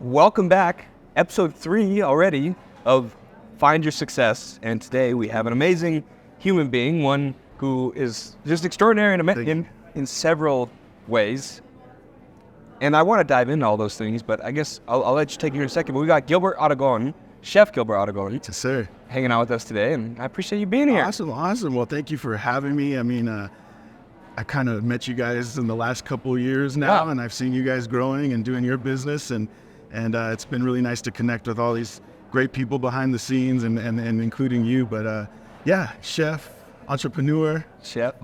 Welcome back, Ep.3 already of Find Your Success. And today we have an amazing human being, one who is just extraordinary in several ways. And I want to dive into all those things, but I guess I'll let you take it in a second. But we got Gilbert Aragon, Chef Gilbert Aragon. Yes, sir. Hanging out with us today, and I appreciate you being here. Awesome. Well, thank you for having me. I mean, I kind of met you guys in the last couple of years now, and I've seen you guys growing and doing your business, and it's been really nice to connect with all these great people behind the scenes, and including you. But yeah, chef, entrepreneur,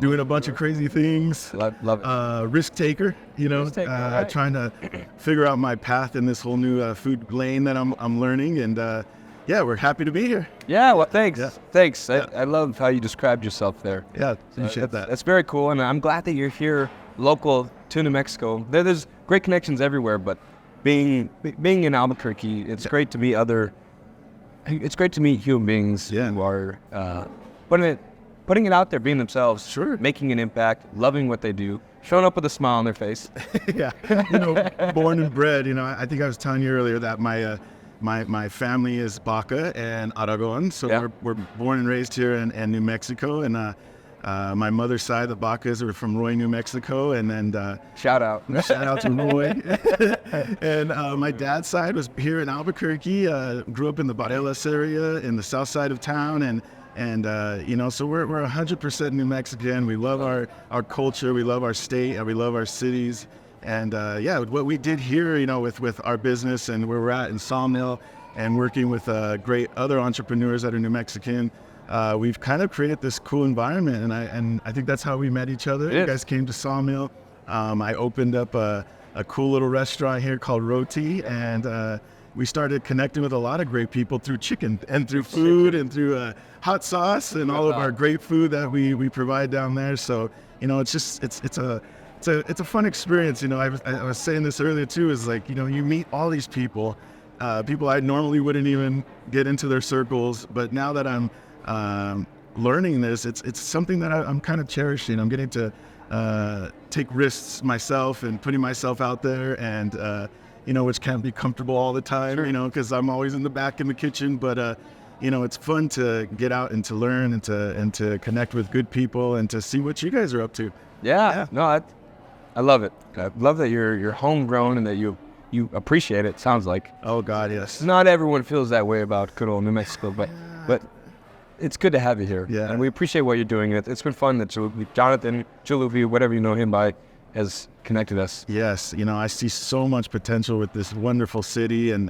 doing a bunch of crazy things. Love it. Risk taker, right. Trying to figure out my path in this whole new food lane that I'm learning, and yeah, we're happy to be here. Yeah, well, thanks. Yeah. Thanks. Yeah. I love how you described yourself there. Yeah, appreciate that. That's very cool, and I'm glad that you're here, local to New Mexico. There's great connections everywhere, but being in Albuquerque, it's great to meet It's great to meet human beings who are putting it out there, being themselves, making an impact, loving what they do, showing up with a smile on their face. Yeah, born and bred. I think I was telling you earlier that my family is Baca and Aragon, so we're born and raised here in New Mexico, and my mother's side, the Bacas, are from Roti New Mexico, and then shout out to Roy. And my dad's side was here in Albuquerque. Grew up in the Barelas area in the south side of town, and so we're 100% New Mexican. We love our culture, we love our state, and we love our cities. And what we did here, with our business and where we're at in Sawmill and working with great other entrepreneurs that are New Mexican, we've kind of created this cool environment. And I think that's how we met each other. You guys came to Sawmill. I opened up a cool little restaurant here called Roti, and we started connecting with a lot of great people through chicken and through food and through hot sauce and all of our great food that we provide down there. So, it's a fun experience. I was saying this earlier too, is like, you meet all these people I normally wouldn't even get into their circles. But now that I'm learning this, it's something that I'm kind of cherishing. I'm getting to take risks myself and putting myself out there, and which can't be comfortable all the time, because I'm always in the back in the kitchen. But it's fun to get out and to learn and to connect with good people and to see what you guys are up to. No, I love it. I love that you're homegrown and that you appreciate it. Sounds like. Oh God, yes. Not everyone feels that way about good old New Mexico, but it's good to have you here. Yeah. And we appreciate what you're doing. It's been fun that Jonathan Jaluvi, whatever you know him by, has connected us. Yes, I see so much potential with this wonderful city, and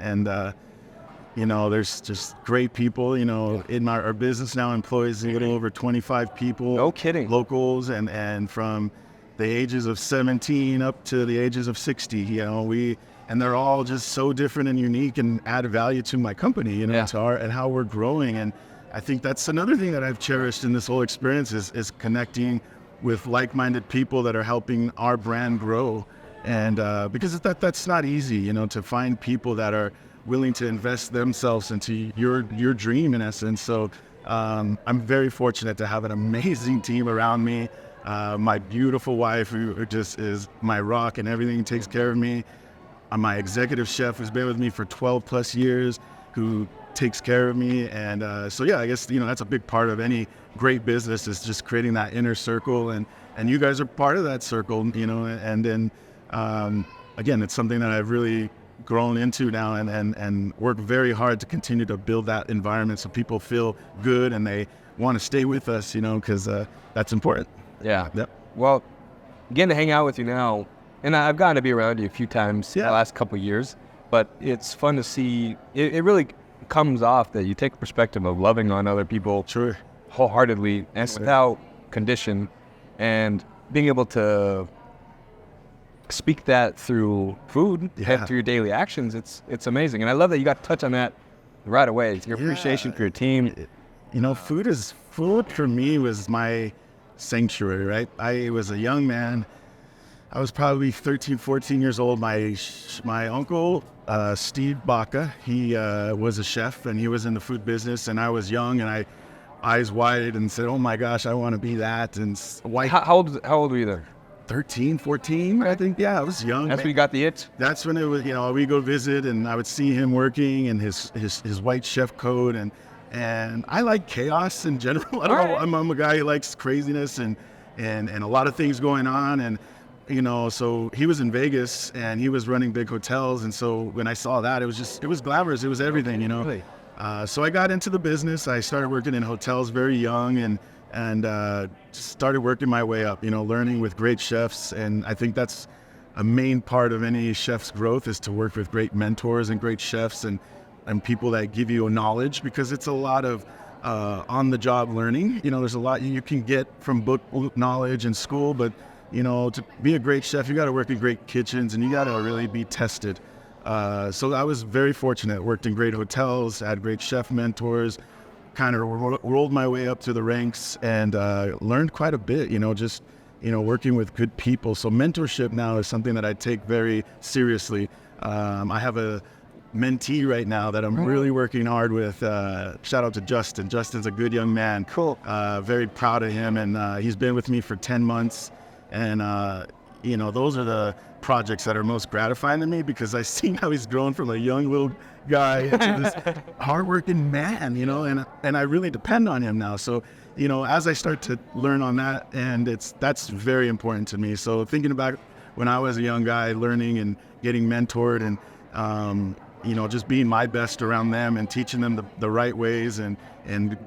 there's just great people. In our business now employs a little over 25 people. No kidding. Locals, and from the ages of 17 up to the ages of 60, and they're all just so different and unique and add value to my company, to our and how we're growing. And I think that's another thing that I've cherished in this whole experience is connecting with like-minded people that are helping our brand grow. And because that's not easy, to find people that are willing to invest themselves into your dream, in essence. So I'm very fortunate to have an amazing team around me. My beautiful wife, who just is my rock and everything, takes care of me. My executive chef, who's been with me for 12 plus years, who takes care of me. And I guess, that's a big part of any great business, is just creating that inner circle. And you guys are part of that circle, and then, again, it's something that I've really grown into now, and work very hard to continue to build that environment so people feel good and they want to stay with us, because that's important. Yeah. Yep. Well, getting to hang out with you now, and I've gotten to be around you a few times the last couple of years, but it's fun to see. It really comes off that you take a perspective of loving on other people wholeheartedly and without condition, and being able to speak that through food and through your daily actions. It's amazing. And I love that you got to touch on that right away. It's your appreciation for your team. Food for me was my sanctuary, right? I was a young man. I was probably 13, 14 years old. My uncle, Steve Baca, he was a chef, and he was in the food business, and I was young, and I eyes wide and said, oh my gosh, I want to be that. And how old were you then? 13, 14, I think. Yeah, I was young. That's when you got the itch? That's when it was, we go visit and I would see him working and his white chef coat. And I like chaos in general. I don't know. I'm a guy who likes craziness and a lot of things going on. And, so he was in Vegas and he was running big hotels. And so when I saw that, it was glamorous. It was everything, Really? So I got into the business. I started working in hotels very young and just started working my way up, learning with great chefs. And I think that's a main part of any chef's growth, is to work with great mentors and great chefs and people that give you knowledge, because it's a lot of on-the-job learning. There's a lot you can get from book knowledge and school, but, to be a great chef, you got to work in great kitchens and you got to really be tested. So I was very fortunate, worked in great hotels, had great chef mentors, kind of rolled my way up to the ranks and learned quite a bit, working with good people. So mentorship now is something that I take very seriously. I have a mentee right now that I'm really working hard with. Shout out to Justin. Justin's a good young man. Cool. Very proud of him. And he's been with me for 10 months. And, those are the projects that are most gratifying to me, because I see how he's grown from a young little guy into this hardworking man, and I really depend on him now. So, as I start to learn on that, and that's very important to me. So thinking about when I was a young guy, learning and getting mentored and, just being my best around them and teaching them the right ways and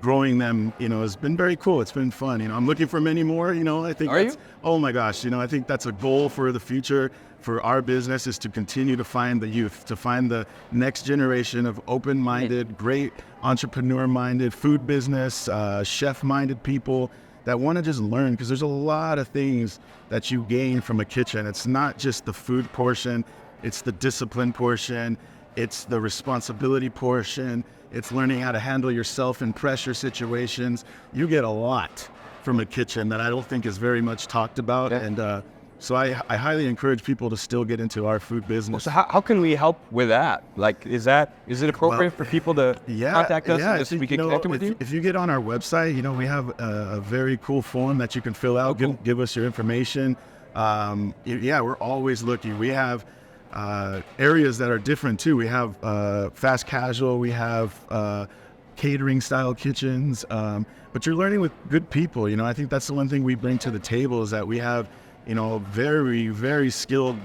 growing them, has been very cool. It's been fun. I'm looking for many more, I think. Are you? Oh my gosh. I think that's a goal for the future for our business, is to continue to find the youth, to find the next generation of open-minded, great entrepreneur-minded, food business, chef-minded people that want to just learn, because there's a lot of things that you gain from a kitchen. It's not just the food portion, it's the discipline portion, it's the responsibility portion, it's learning how to handle yourself in pressure situations. You get a lot from a kitchen that I don't think is very much talked about. Yeah. And so I highly encourage people to still get into our food business. So how can we help with that? Like, is it appropriate for people to contact us so we can connect with you? If you get on our website, we have a very cool form that you can fill out. Cool. Give us your information. We're always looking. We have areas that are different too. We have fast casual. We have catering style kitchens. But you're learning with good people. I think that's the one thing we bring to the table, is that we have very, very skilled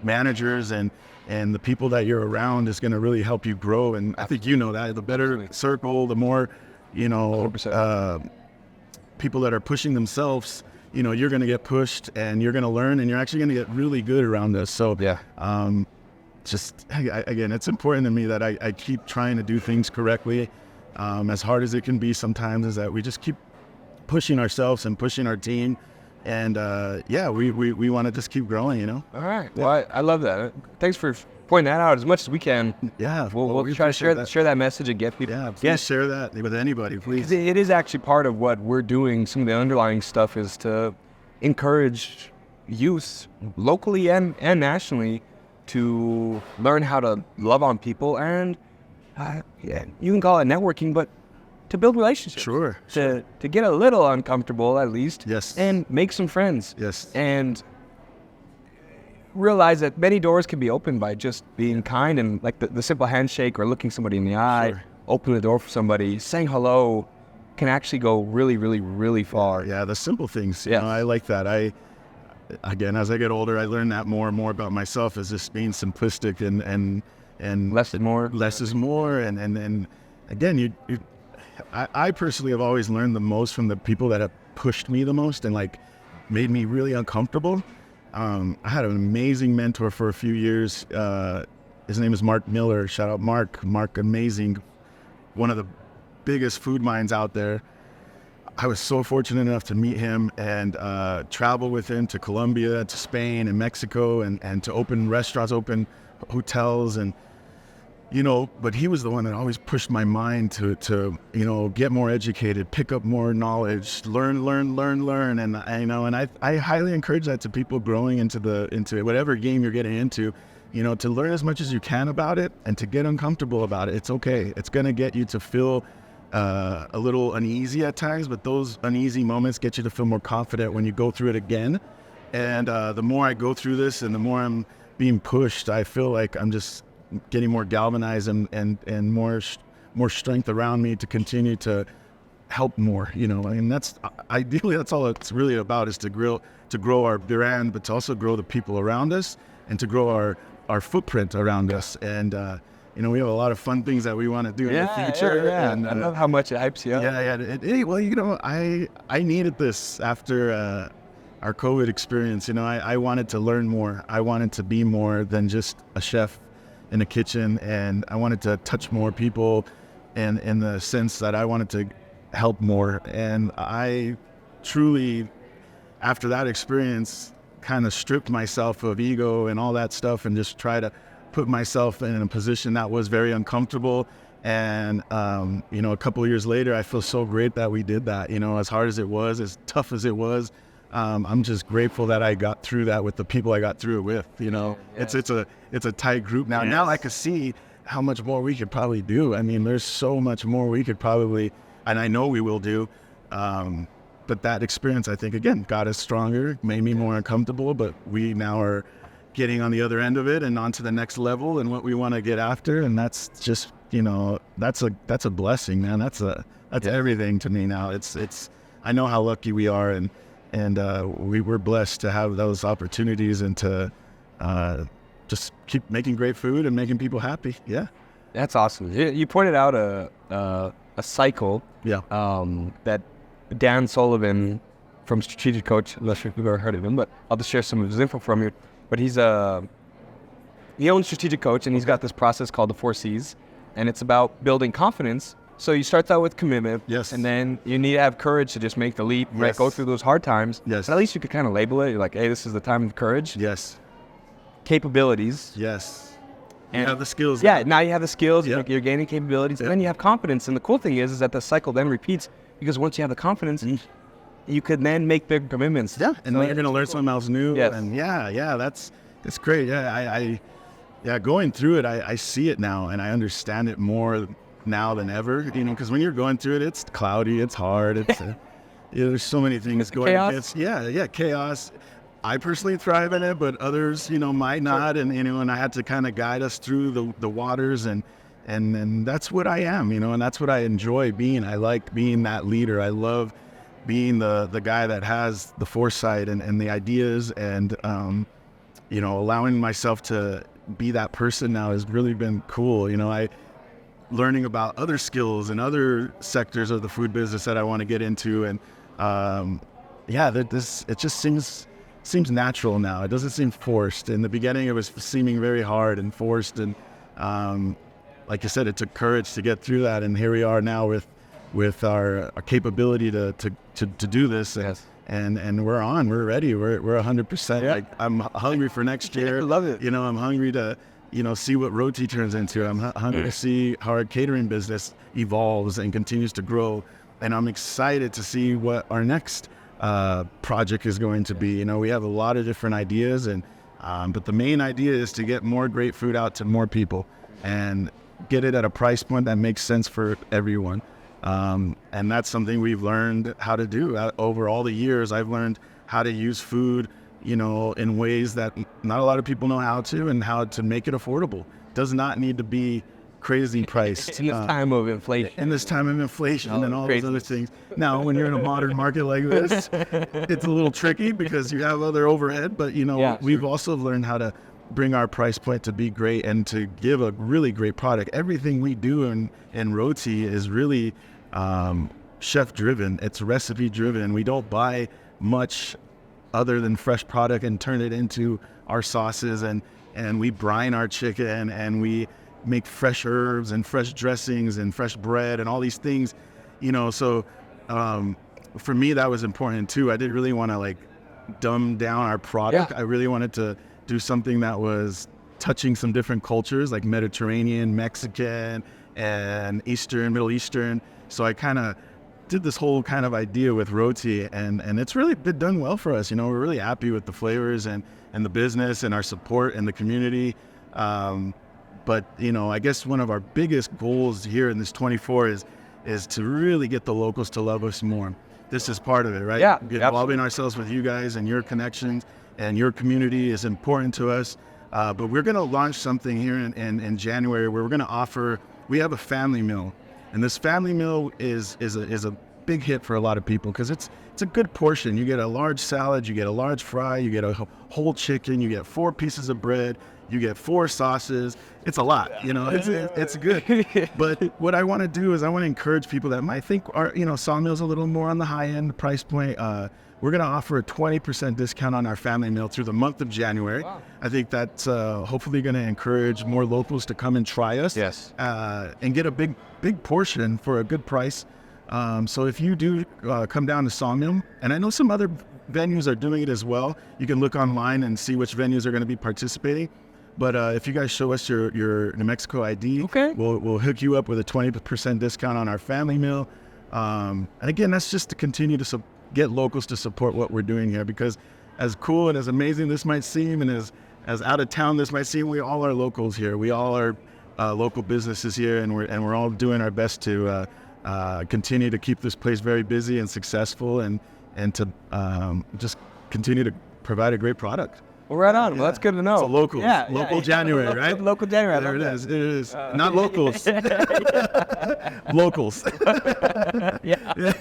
managers, and the people that you're around is going to really help you grow. And I think that the better circle, the more, people that are pushing themselves, you're going to get pushed and you're going to learn, and you're actually going to get really good around us. So again, it's important to me that I keep trying to do things correctly, as hard as it can be sometimes, is that we just keep pushing ourselves and pushing our team. And we want to just keep growing, All right. Well, I love that. Thanks for pointing that out as much as we can. Yeah. We'll try to share that message and get people. Yeah, please share that with anybody, please. It is actually part of what we're doing. Some of the underlying stuff is to encourage youth locally and nationally to learn how to love on people, and you can call it networking, but to build relationships. Sure. To get a little uncomfortable, at least. Yes. And make some friends. Yes. And realize that many doors can be opened by just being kind, and like the simple handshake or looking somebody in the eye, open the door for somebody, saying hello can actually go really, really, really far. Yeah, the simple things. Yeah. I like that. Again, as I get older, I learn that more and more about myself, as just being simplistic and less is more. Less is more. And again, I personally have always learned the most from the people that have pushed me the most and like made me really uncomfortable. I had an amazing mentor for a few years. His name is Mark Miller. Shout out Mark. Mark, amazing. One of the biggest food minds out there. I was so fortunate enough to meet him and travel with him to Colombia, to Spain and Mexico, and to open restaurants, open hotels, and but he was the one that always pushed my mind to get more educated, pick up more knowledge, learn, and I highly encourage that to people growing into whatever game you're getting into, to learn as much as you can about it and to get uncomfortable about it. It's okay. It's gonna get you to feel a little uneasy at times, but those uneasy moments get you to feel more confident when you go through it again. And the more I go through this and the more I'm being pushed, I feel like I'm just getting more galvanized and more strength around me to continue to help more, and that's ideally, that's all it's really about, is to grow our brand, but to also grow the people around us and to grow our footprint around us. And, we have a lot of fun things that we want to do in the future. Yeah. And I love how much it hypes you up. Yeah. Well, I needed this after our COVID experience. I wanted to learn more. I wanted to be more than just a chef in a kitchen, and I wanted to touch more people, and in the sense that I wanted to help more. And I truly, after that experience, kind of stripped myself of ego and all that stuff and just try to put myself in a position that was very uncomfortable. And, a couple of years later, I feel so great that we did that, as hard as it was, as tough as it was. I'm just grateful that I got through that with the people I got through it with, It's a tight group now. Yes. Now I can see how much more we could probably do. I mean, there's so much more we could probably, and I know we will do. But that experience, I think, again, got us stronger, made me more uncomfortable, but we now are getting on the other end of it and on to the next level and what we want to get after. And that's just, that's a blessing, man. That's everything to me now. I know how lucky we are, and we were blessed to have those opportunities and to just keep making great food and making people happy. Yeah. That's awesome. You pointed out a cycle that Dan Sullivan from Strategic Coach, I'm not sure if you've ever heard of him, but I'll just share some of his info from you. But he owns Strategic Coach, and he's got this process called the 4 C's, and it's about building confidence. So you start out with commitment, yes, and then you need to have courage to just make the leap, yes, right? Go through those hard times. Yes. But at least you could kind of label it. You're like, hey, this is the time of courage. Yes. Capabilities. Yes. And you have the skills. Yeah, now you have the skills, yep, you're gaining capabilities, yep, and then you have confidence. And the cool thing is that the cycle then repeats, because once you have the confidence, you could then make big commitments. Yeah, and then you're going to learn something else new. Yes. And that's great. Yeah, going through it, I see it now, and I understand it more now than ever, because when you're going through it, it's cloudy, it's hard, there's so many things going against. Yeah, chaos. I personally thrive in it, but others, might not, and I had to kind of guide us through the waters, and that's what I am, and that's what I enjoy being. I like being that leader. I love being the guy that has the foresight and the ideas, and allowing myself to be that person now has really been cool. Learning about other skills and other sectors of the food business that I want to get into, and it just seems natural now. It doesn't seem forced. In the beginning, it was seeming very hard and forced, and like I said, it took courage to get through that, and here we are now with our capability to do this. Yes. And we're ready. We're 100%. Yeah. Like, I'm hungry for next year. I love it. I'm hungry to see what Roti turns into. I'm hungry to see how our catering business evolves and continues to grow. And I'm excited to see what our next project is going to be. We have a lot of different ideas, but the main idea is to get more great food out to more people and get it at a price point that makes sense for everyone. And that's something we've learned how to do. Over all the years, I've learned how to use food in ways that not a lot of people know how to, and how to make it affordable. Does not need to be crazy priced. In this time of inflation. And all those other things. Now, when you're in a modern market like this, it's a little tricky because you have other overhead, but we've also learned how to bring our price point to be great and to give a really great product. Everything we do in Roti is really chef driven. It's recipe driven. We don't buy much other than fresh product and turn it into our sauces, and we brine our chicken, and we make fresh herbs and fresh dressings and fresh bread and all these things, so for me that was important too. I didn't really want to dumb down our product. I really wanted to do something that was touching some different cultures, like Mediterranean, Mexican, and Middle Eastern. So I kind of did this whole kind of idea with Roti, and it's really been done well for us. We're really happy with the flavors and the business and our support and the community. But I guess one of our biggest goals here in this 24 is is to really get the locals to love us more. This is part of it, right? Yeah, Involving ourselves with you guys and your connections and your community is important to us. But we're going to launch something here in January where we're going to offer, we have a family meal. And this family meal is a big hit for a lot of people because it's a good portion. You get a large salad, you get a large fry, you get a whole chicken, you get 4 pieces of bread, you get 4 sauces. It's a lot, it's good. But what I want to do is I want to encourage people that might think Sawmill's a little more on the high end price point. We're going to offer a 20% discount on our family meal through the month of January. Wow. I think that's hopefully going to encourage more locals to come and try us. Yes. And get a big portion for a good price. So if you do come down to Sawmill, and I know some other venues are doing it as well, you can look online and see which venues are going to be participating. But if you guys show us your New Mexico ID, okay, we'll hook you up with a 20% discount on our family meal. And again, that's just to continue to get locals to support what we're doing here, because as cool and as amazing this might seem, and as out of town this might seem, we all are locals here. We all are local businesses here, and we're all doing our best to continue to keep this place very busy and successful, and to just continue to provide a great product. Well, right on. Well, that's good to know. So local January, right? Local January. There it is. It is. Not locals. Locals. Yeah.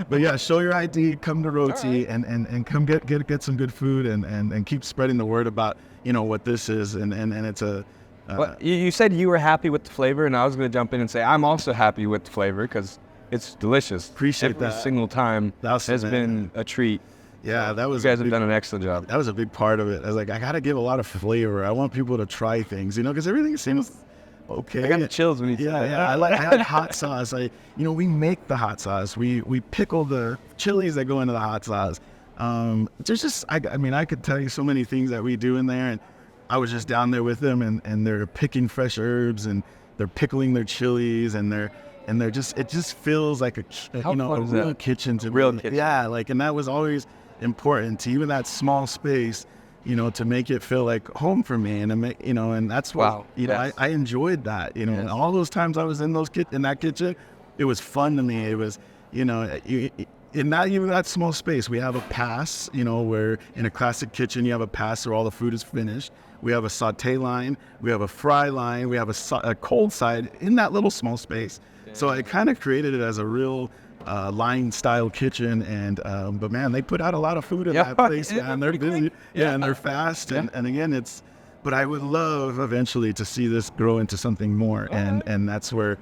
But yeah, show your ID, come to Roti, right, and come get some good food, and keep spreading the word about what this is, and it's a. Well, you said you were happy with the flavor, and I was going to jump in and say I'm also happy with the flavor because it's delicious. Appreciate that. Every single time has been a treat. Yeah, that was. You guys have done an excellent job. That was a big part of it. I was like, I got to give a lot of flavor. I want people to try things, because everything seems okay. I got the chills when you said that. Yeah. I like hot sauce. We make the hot sauce. We pickle the chilies that go into the hot sauce. There's just, I could tell you so many things that we do in there, and I was just down there with them, and they're picking fresh herbs, and they're pickling their chilies, and they're just, it just feels like a real kitchen to real kitchen. Yeah, and that was always important to even that small space, to make it feel like home for me, and that's what I enjoyed that, and all those times I was in that kitchen, it was fun to me. It was, in not even that small space, we have a pass, where in a classic kitchen you have a pass where all the food is finished. We have a saute line, we have a fry line, we have a cold side in that little small space. So I kind of created it as a real line style kitchen, and but man, they put out a lot of food in that place, and they're busy, and they're fast, and again, but I would love eventually to see this grow into something more, and that's where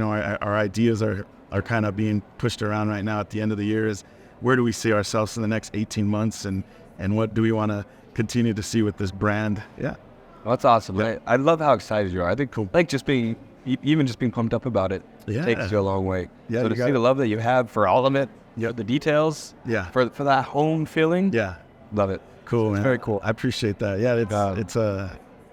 our ideas are kind of being pushed around right now at the end of the year, is where do we see ourselves in the next 18 months, and what do we want to continue to see with this brand. Well, that's awesome. I love how excited you are. I think just being pumped up about it takes you a long way. So to see the love that you have for all of it, for the details, for that home feeling, love it. Cool, man. It's very cool. I appreciate that.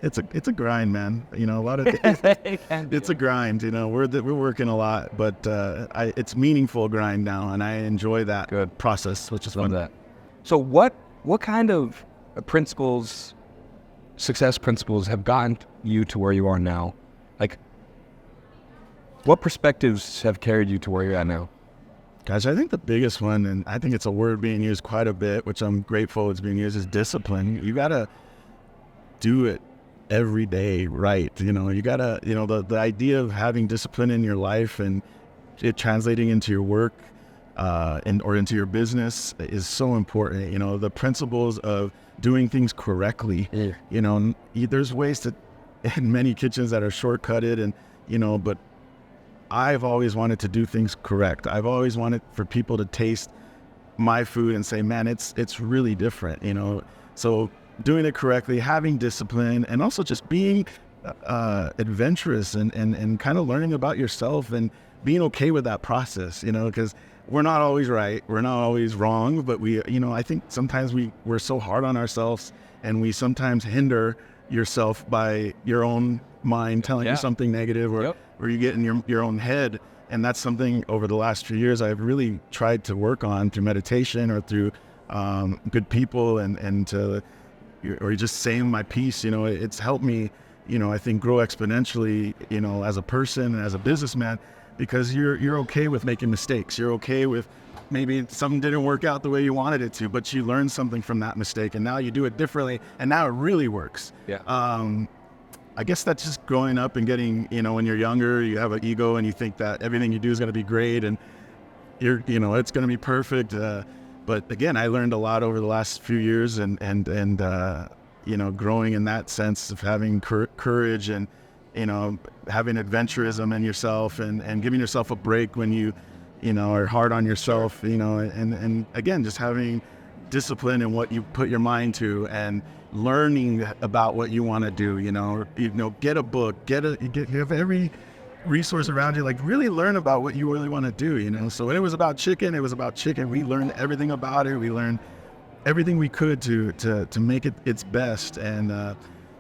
It's a grind, man. A lot of it's a grind. We're working a lot, but it's meaningful grind now, and I enjoy that process, which is fun. That. So what kind of success principles have gotten you to where you are now? What perspectives have carried you to where you're at now? Guys, I think the biggest one, and I think it's a word being used quite a bit, which I'm grateful it's being used, is discipline. You got to do it every day, right? You got to, the idea of having discipline in your life and it translating into your work or into your business is so important. The principles of doing things correctly, there's ways in many kitchens that are shortcutted, but I've always wanted to do things correct. I've always wanted for people to taste my food and say, man, it's really different, So doing it correctly, having discipline, and also just being adventurous and kind of learning about yourself and being okay with that process, because we're not always right, we're not always wrong, but I think sometimes we're so hard on ourselves, and we sometimes hinder yourself by your own mind telling you something negative, or you get in your own head. And that's something over the last few years I've really tried to work on through meditation or through good people or just saying my piece. It's helped me, I think grow exponentially, as a person and as a businessman. because you're okay with making mistakes. You're okay with maybe something didn't work out the way you wanted it to, but you learned something from that mistake, and now you do it differently, and now it really works. Yeah. I guess that's just growing up and getting, when you're younger, you have an ego and you think that everything you do is going to be great and it's going to be perfect. But again, I learned a lot over the last few years and growing in that sense of having courage and, having adventurism in yourself and giving yourself a break when you are hard on yourself, and again, just having discipline in what you put your mind to and learning about what you want to do, get a book, you have every resource around you, like really learn about what you really want to do, So when it was about chicken, we learned everything about it. We learned everything we could to make it its best. And,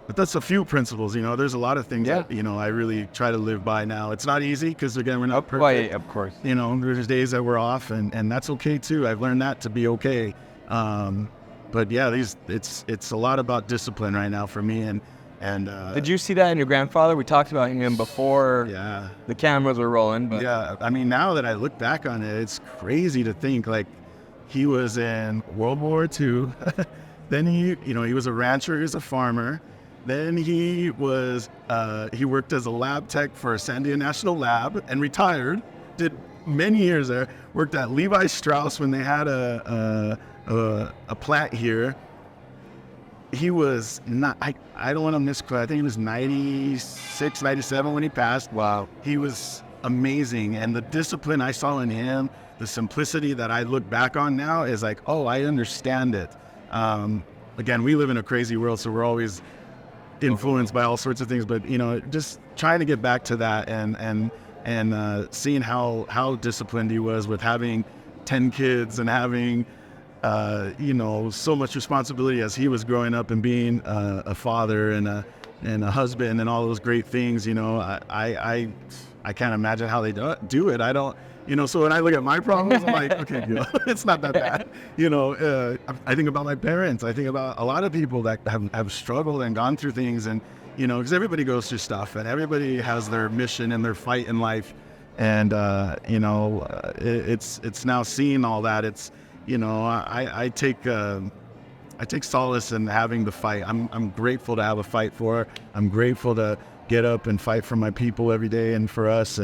but that's a few principles, there's a lot of things that, I really try to live by now. It's not easy because again, we're not perfect. Of course. There's days that we're off and that's okay too. I've learned that to be okay. But yeah, it's a lot about discipline right now for me. And did you see that in your grandfather? We talked about him before the cameras were rolling. But. Yeah, I mean, now that I look back on it, it's crazy to think like he was in World War II. Then he was a rancher, he was a farmer. Then he worked as a lab tech for Sandia National Lab and retired. Did many years there. Worked at Levi Strauss when they had a plant here. He was not, I don't want to misquote, I think he was 96, 97 when he passed. Wow. He was amazing. And the discipline I saw in him, the simplicity that I look back on now is like, oh, I understand it. Again, we live in a crazy world, so we're always influenced by all sorts of things, but just trying to get back to that and seeing how disciplined he was with having 10 kids and having so much responsibility as he was growing up and being a father and a husband and all those great things. I can't imagine how they do it. I don't. So when I look at my problems, I'm like, okay, it's not that bad. I think about my parents. I think about a lot of people that have struggled and gone through things, and because everybody goes through stuff, and everybody has their mission and their fight in life, and it's now seeing all that. It's I take solace in having the fight. I'm grateful to have a fight for. I'm grateful to get up and fight for my people every day and for us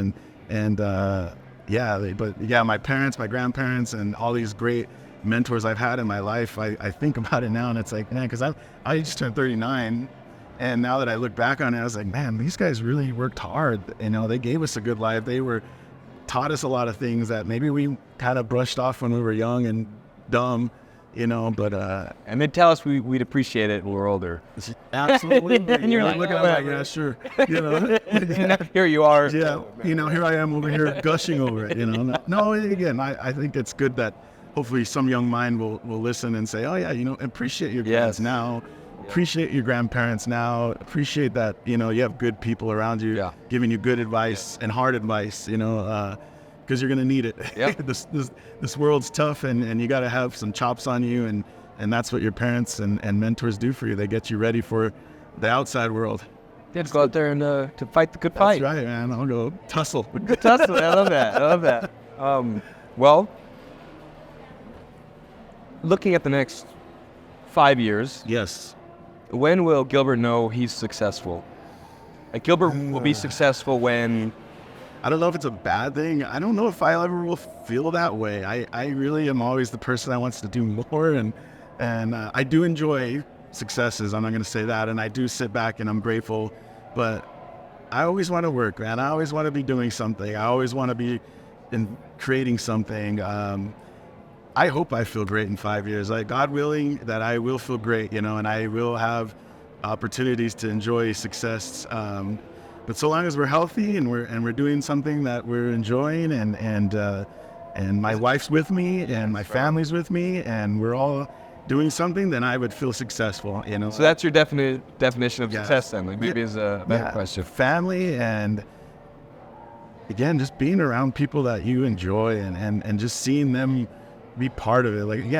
my parents, my grandparents, and all these great mentors I've had in my life, I think about it now and it's like, man, because I just turned 39, and now that I look back on it, I was like, man, these guys really worked hard. They gave us a good life. They taught us a lot of things that maybe we kind of brushed off when we were young and dumb, but and they'd tell us we'd appreciate it when we're older. Absolutely. And you're like, looking at like, yeah, sure. Here you are. Yeah. Here I am over here gushing over it. No, again, I think it's good that hopefully some young mind will listen and say, oh yeah, appreciate your parents now. Appreciate your grandparents now. Appreciate that, you have good people around you giving you good advice and hard advice, because you're going to need it. Yep. This world's tough, and you got to have some chops on you, and that's what your parents and mentors do for you. They get you ready for the outside world. Yeah, to go out there and to fight the good fight. That's right, man. I'll go tussle. Tussle. I love that. Well, looking at the next 5 years. Yes. When will Gilbert know he's successful? Like Gilbert will be successful when... I don't know if it's a bad thing. I don't know if I ever will feel that way. I really am always the person that wants to do more, and I do enjoy successes. I'm not going to say that, and I do sit back and I'm grateful, but I always want to work, man. I always want to be doing something. I always want to be creating something. I hope I feel great in 5 years. Like God willing, that I will feel great, and I will have opportunities to enjoy success. But so long as we're healthy and we're doing something that we're enjoying, and my wife's with me and my family's with me, and we're all doing something, then I would feel successful. So that's your definition of success, then. Like maybe is a better question. Family, and again, just being around people that you enjoy, and just seeing them be part of it. Like,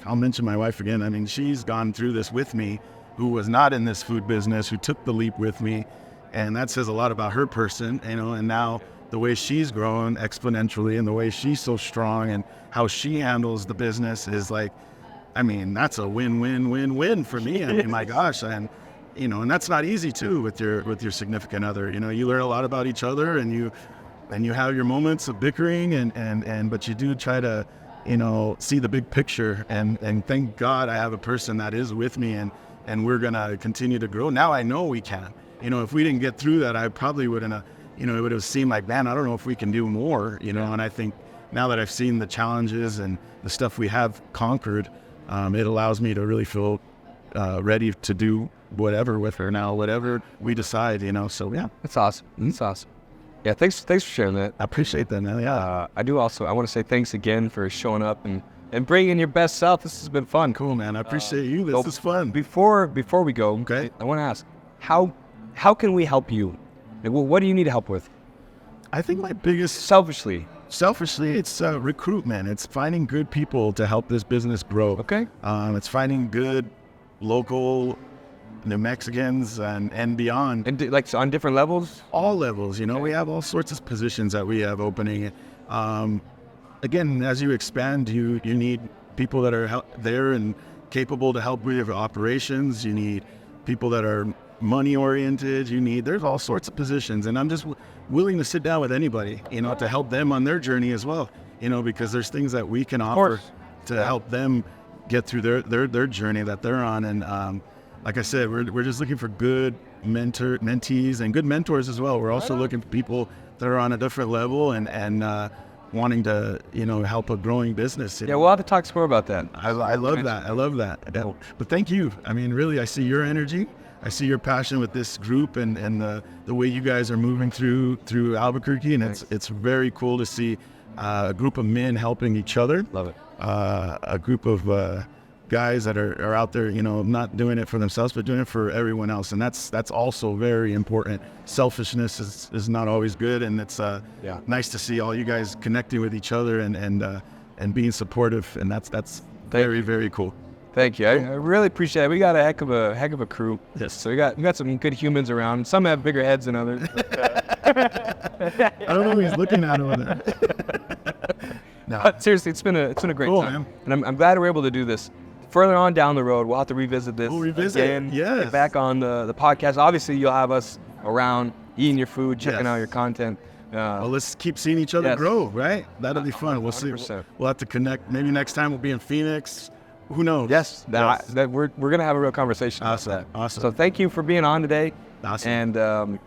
I'll mention my wife again. I mean, she's gone through this with me, who was not in this food business, who took the leap with me. And that says a lot about her person, and now the way she's grown exponentially and the way she's so strong and how she handles the business is like, I mean, that's a win-win-win-win for me. I mean, my gosh. And, you know, and that's not easy too with your significant other. You know, you learn a lot about each other and you have your moments of bickering but you do try to, you know, see the big picture and thank God I have a person that is with me and we're going to continue to grow. Now I know we can. You know, if we didn't get through that, I probably wouldn't have, you know, it would have seemed like, man, I don't know if we can do more, you know. And I think now that I've seen the challenges and the stuff we have conquered, it allows me to really feel ready to do whatever with her now, whatever we decide, you know. So yeah, that's awesome. That's awesome. Yeah, thanks for sharing that. I appreciate that, man. Yeah, I want to say thanks again for showing up and bringing your best self. This has been fun. Cool, man. I appreciate you. This is fun. Before we go, okay, I want to ask, how can we help you? Like, well, what do you need help with? I think my biggest... Selfishly, it's recruitment. It's finding good people to help this business grow. Okay. It's finding good local New Mexicans and beyond. And like on different levels? All levels. You know, we have all sorts of positions that we have opening. Again, as you expand, you need people that are there and capable to help with your operations. You need people that are money oriented. There's all sorts of positions, and I'm just willing to sit down with anybody, you know, to help them on their journey as well, you know, because there's things that we can offer to help them get through their journey that they're on. And like I said, we're just looking for good mentees and good mentors as well. We're also looking for people that are on a different level and wanting to, you know, help a growing business. Yeah, we'll have to talk some more about that. I love that. I love that. Yeah. But thank you. I mean, really, I see your energy. I see your passion with this group and the way you guys are moving through Albuquerque, and it's very cool to see a group of men helping each other. Love it. A group of guys that are out there, you know, not doing it for themselves, but doing it for everyone else, and that's also very important. Selfishness is not always good, and it's nice to see all you guys connecting with each other and being supportive, and that's very, very cool. Thank you. I really appreciate it. We got a heck of a crew. Yes. So we got some good humans around. Some have bigger heads than others. I don't know who he's looking at over there. No. But seriously, it's been a great time. Man. And I'm glad we're able to do this. Further on down the road, we'll have to revisit this. We'll revisit again. Yes. Get back on the podcast. Obviously, you'll have us around eating your food, checking out your content. Well, let's keep seeing each other grow, right? That'll be fun. We'll 100%. See. We'll have to connect. Maybe next time we'll be in Phoenix. Who knows? Yes. We're going to have a real conversation about that. Awesome. So thank you for being on today. Awesome. And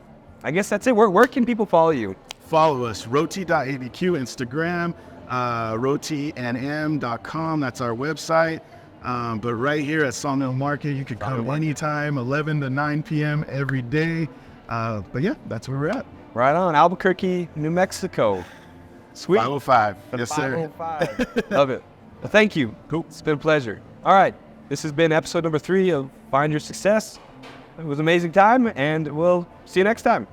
I guess that's it. Where can people follow you? Follow us. Roti.abq, Instagram, rotinm.com. That's our website. But right here at Sawmill Market, you can come anytime, 11 to 9 p.m. every day. But yeah, that's where we're at. Right on. Albuquerque, New Mexico. Sweet. 505. Yes, sir. 505. Love it. Well, thank you. Cool. It's been a pleasure. All right. This has been episode number 3 of Find Your Success. It was an amazing time, and we'll see you next time.